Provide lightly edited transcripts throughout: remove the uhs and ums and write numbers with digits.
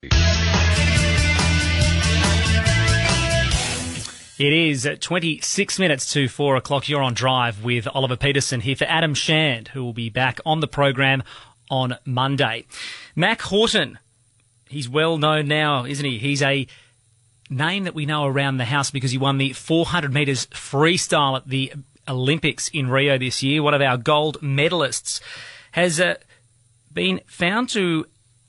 It is 26 minutes to 4 o'clock. You're on Drive with Oliver Peterson here for Adam Shand, who will be back on the program on Monday. Mack Horton, he's well known now, isn't he? He's a name that we know around the house because he won the 400 metres freestyle at the Olympics in Rio this year. One of our gold medalists has been found to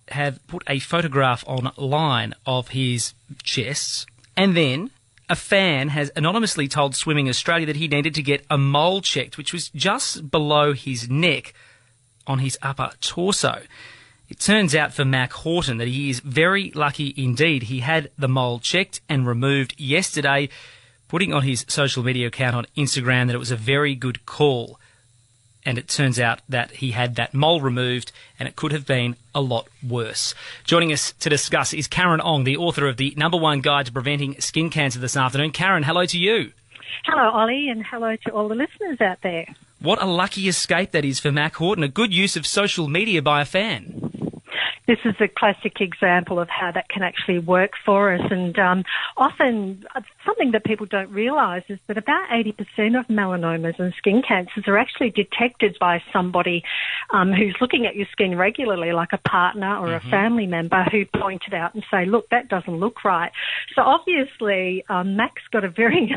have put a photograph online of his chest, and then a fan has anonymously told Swimming Australia that he needed to get a mole checked, which was just below his neck on his upper torso. It turns out for Mack Horton that he is very lucky indeed. He had the mole checked and removed yesterday, putting on his social media account on Instagram that it was a very good call. And it turns out that he had that mole removed and it could have been a lot worse. Joining us to discuss is Karen Ong, the author of the #1 Guide to Preventing Skin Cancer this afternoon. Karen, hello to you. Hello, Ollie, and hello to all the listeners out there. What a lucky escape that is for Mack Horton, a good use of social media by a fan. This is a classic example of how that can actually work for us. And often something that people don't realise is that about 80% of melanomas and skin cancers are actually detected by somebody who's looking at your skin regularly, like a partner or a family member who point it out and say, look, that doesn't look right. So obviously Mack's got a very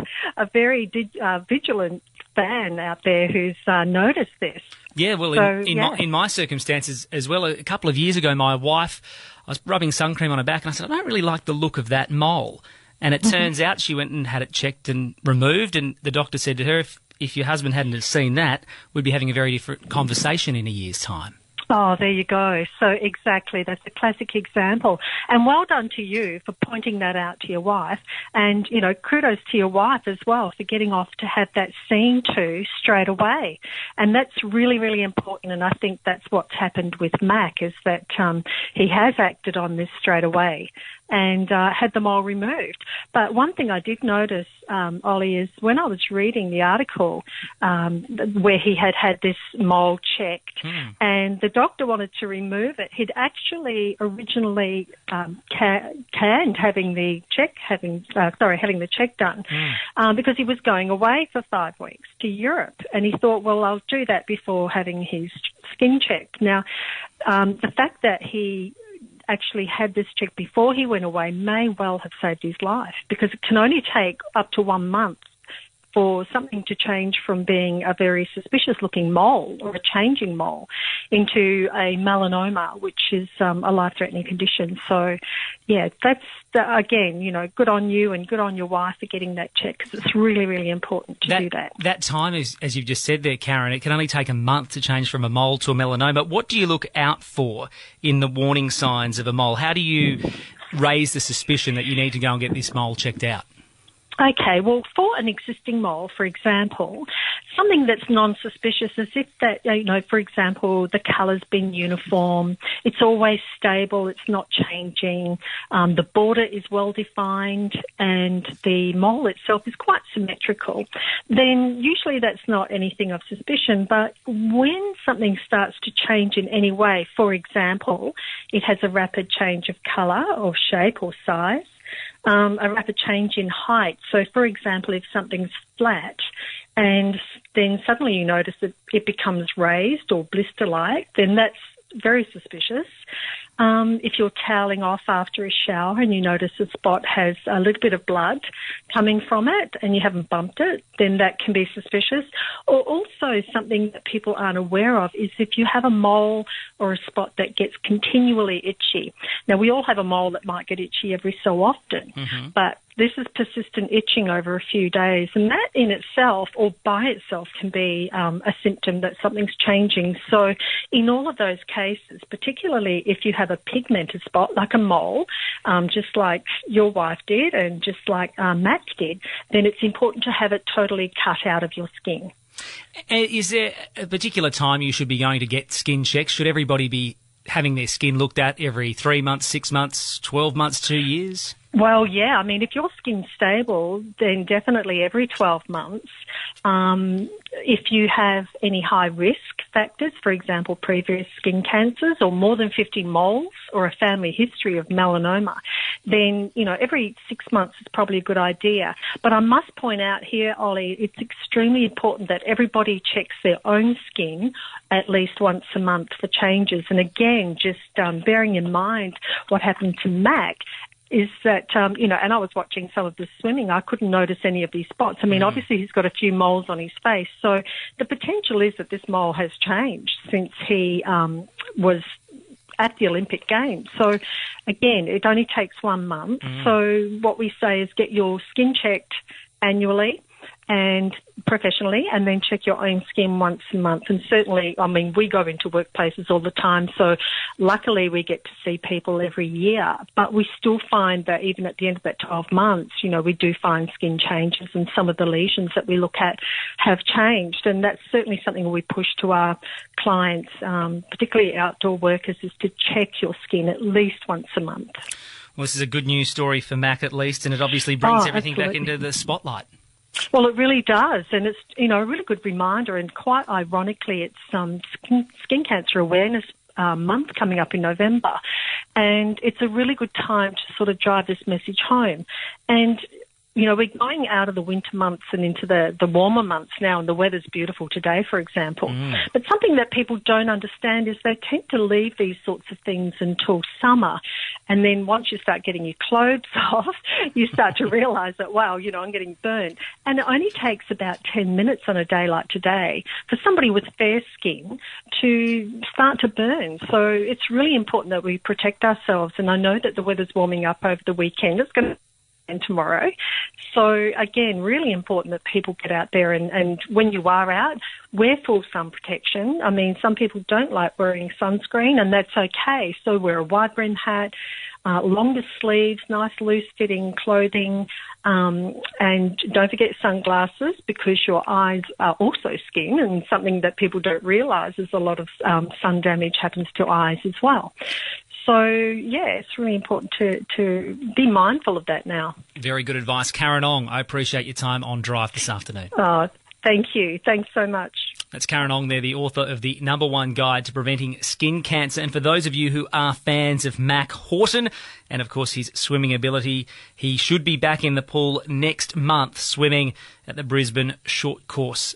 vigilant fan out there who's noticed this. Yeah, well, in my circumstances as well, a couple of years ago, my wife, I was rubbing sun cream on her back and I said, I don't really like the look of that mole. And it turns out she went and had it checked and removed, and the doctor said to her, if your husband hadn't have seen that, we'd be having a very different conversation in a year's time. Oh, there you go. So exactly, that's a classic example. And well done to you for pointing that out to your wife. And, you know, kudos to your wife as well for getting off to have that seen to straight away. And that's really, really important. And I think that's what's happened with Mack, is that he has acted on this straight away and had them all removed. But one thing I did notice, Ollie, is when I was reading the article where he had this mole checked and the doctor wanted to remove it, he'd actually originally canned having the check done because he was going away for 5 weeks to Europe, and he thought, well, I'll do that before having his skin checked. Now, the fact that he actually had this check before he went away may well have saved his life, because it can only take up to 1 month for something to change from being a very suspicious-looking mole or a changing mole into a melanoma, which is a life-threatening condition. So, yeah, that's, again, you know, good on you and good on your wife for getting that check, because it's really, really important to do that. That time is, as you've just said there, Karen, it can only take a month to change from a mole to a melanoma. What do you look out for in the warning signs of a mole? How do you raise the suspicion that you need to go and get this mole checked out? Okay, well, for an existing mole, for example, something that's non-suspicious is if that, you know, for example, the colour's been uniform, it's always stable, it's not changing, the border is well defined, and the mole itself is quite symmetrical, then usually that's not anything of suspicion. But when something starts to change in any way, for example, it has a rapid change of colour or shape or size, a rapid change in height. So, for example, if something's flat and then suddenly you notice that it becomes raised or blister-like, then that's very suspicious. If you're toweling off after a shower and you notice a spot has a little bit of blood coming from it and you haven't bumped it, then that can be suspicious. Or also something that people aren't aware of is if you have a mole or a spot that gets continually itchy. Now, we all have a mole that might get itchy every so often, but this is persistent itching over a few days, and that in itself or by itself can be a symptom that something's changing. So in all of those cases, particularly if you have a pigmented spot like a mole, just like your wife did and just like Matt did, then it's important to have it totally cut out of your skin. Is there a particular time you should be going to get skin checks? Should everybody be having their skin looked at every 3 months, 6 months, 12 months, 2 years? Well, yeah. I mean, if your skin's stable, then definitely every 12 months. If you have any high risk factors, for example, previous skin cancers or more than 50 moles or a family history of melanoma, then, every 6 months is probably a good idea. But I must point out here, Ollie, it's extremely important that everybody checks their own skin at least once a month for changes. And again, just bearing in mind what happened to Mack, is that, and I was watching some of the swimming, I couldn't notice any of these spots. I mean, obviously he's got a few moles on his face, so the potential is that this mole has changed since he was at the Olympic Games. So, again, it only takes 1 month. So what we say is get your skin checked annually and professionally, and then check your own skin once a month. And certainly, I mean, we go into workplaces all the time, so luckily we get to see people every year. But we still find that even at the end of that 12 months, we do find skin changes, and some of the lesions that we look at have changed. And that's certainly something we push to our clients, particularly outdoor workers, is to check your skin at least once a month. Well, this is a good news story for Mack at least, and it obviously brings everything back into the spotlight. Well, it really does, and it's a really good reminder. And quite ironically, it's Skin Cancer Awareness Month coming up in November, and it's a really good time to sort of drive this message home. And we're going out of the winter months and into the warmer months now, and the weather's beautiful today, for example. But something that people don't understand is they tend to leave these sorts of things until summer. And then once you start getting your clothes off, you start to realise that, wow, I'm getting burnt. And it only takes about 10 minutes on a day like today for somebody with fair skin to start to burn. So it's really important that we protect ourselves. And I know that the weather's warming up over the weekend. It's going to and tomorrow. So again, really important that people get out there and when you are out, wear full sun protection. I mean, some people don't like wearing sunscreen, and that's okay. So wear a wide brim hat, longer sleeves, nice loose fitting clothing, and don't forget sunglasses, because your eyes are also skin, and something that people don't realise is a lot of sun damage happens to eyes as well. So, yeah, it's really important to be mindful of that now. Very good advice. Karen Ong, I appreciate your time on Drive this afternoon. Oh, thank you. Thanks so much. That's Karen Ong there, the author of the #1 Guide to Preventing Skin Cancer. And for those of you who are fans of Mack Horton and, of course, his swimming ability, he should be back in the pool next month swimming at the Brisbane Short Course